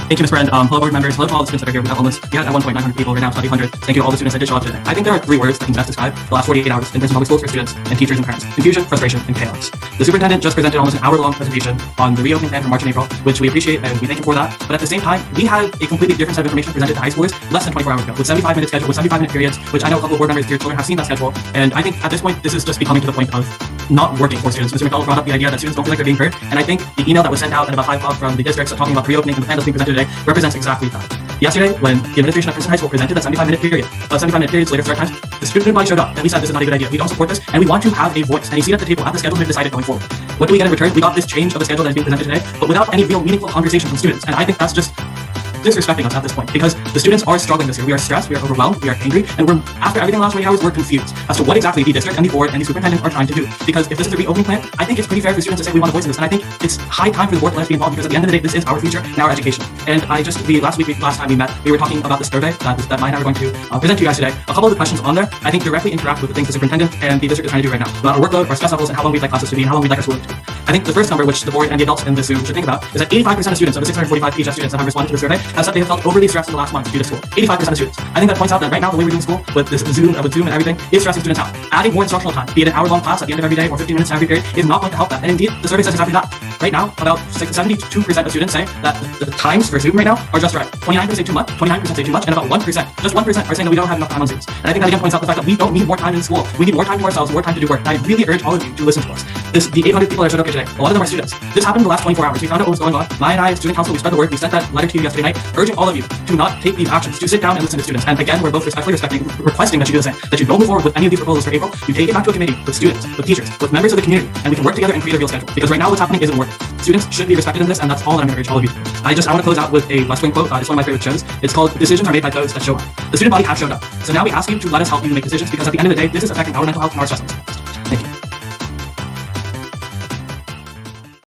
Thank you, Ms. Brand. Hello, board members. Hello to all the students that are here. We have at one point 900 people. Right now, it's about 800. Thank you to all the students that did show up today. I think there are three words that can best describe the last 48 hours in person public schools for students and teachers and parents: confusion, frustration, and chaos. The superintendent just presented almost an hour-long presentation on the reopening plan for March and April, which we appreciate and we thank him for that. But at the same time, we had a completely different set of information presented to high schoolers less than 24 hours ago, with 75-minute schedule, with 75-minute periods, which I know a couple of board members, dear children, have seen that schedule. And I think at this point, this is just becoming to the point of not working for students. Mr. McDonald brought up the idea that students don't feel like they're being heard, and I think the email that was sent out at about 5 o'clock from the districts talking about reopening and the plan that's being presented today represents exactly that. Yesterday, when the administration at Princeton High School presented that 75-minute period, 75-minute periods later start times, the student body showed up and we said this is not a good idea. We don't support this and we want to have a voice. And you see it at the table at the schedule we've decided going forward. What do we get in return? We got this change of the schedule that is being presented today, but without any real meaningful conversation from students. And I think that's just disrespecting us at this point, because the students are struggling this year. We are stressed, we are overwhelmed, we are angry, and we're, after everything the last 20 hours, we're confused as to what exactly the district and the board and the superintendent are trying to do. Because if this is a reopening plan, I think it's pretty fair for students to say we want a voice in this, and I think it's high time for the board to let us be involved, because at the end of the day, this is our future and our education. And last time we met, we were talking about the survey that Maya and I were going to present to you guys today. A couple of the questions on there, I think, directly interact with the things the superintendent and the district is trying to do right now, about our workload, our stress levels, and how long we'd like classes to be, and how long we'd like our school to be. I think the first number, which the board and the adults in this Zoom should think about, is that 85% of students, of the 645 PHS students that have responded to the survey, have said they have felt overly stressed in the last month due to school. 85% of students. I think that points out that right now, the way we're doing school, with Zoom and everything, is stressing students out. Adding more instructional time, be it an hour-long class at the end of every day or 15 minutes every period, is not going to help that. And indeed, the survey says exactly that. Right now, about 72% of students say that the times for Zoom right now are just right. 29% say too much, 29% say too much, and about 1%, just 1% are saying that we don't have enough time on Zooms. And I think that again points out the fact that we don't need more time in school. We need more time to ourselves, more time to do work. And I really urge all of you to listen to us. The 800 people that showed up here today, a lot of them are students. This happened in the last 24 hours. We found out what was going on. Maya and I, as student council, we spread the word. We sent that letter to you yesterday night, urging all of you to not take these actions, to sit down and listen to students. And again, we're both requesting that you do the same, that you don't move forward with any of these proposals for April. You take it back to a committee with students, with teachers, with members of the community, and we can work together and create a real schedule. Because right now what's happening isn't working. Students should be respected in this, and that's all that I'm going to urge all of you to do. I want to close out with a West Wing quote. It's one of my favorite shows. It's called "Decisions are made by those that show up." The student body has showed up. So now we ask you to let us help you make decisions, because at the end of the day, this is affecting our mental health and our stress levels. Thank you.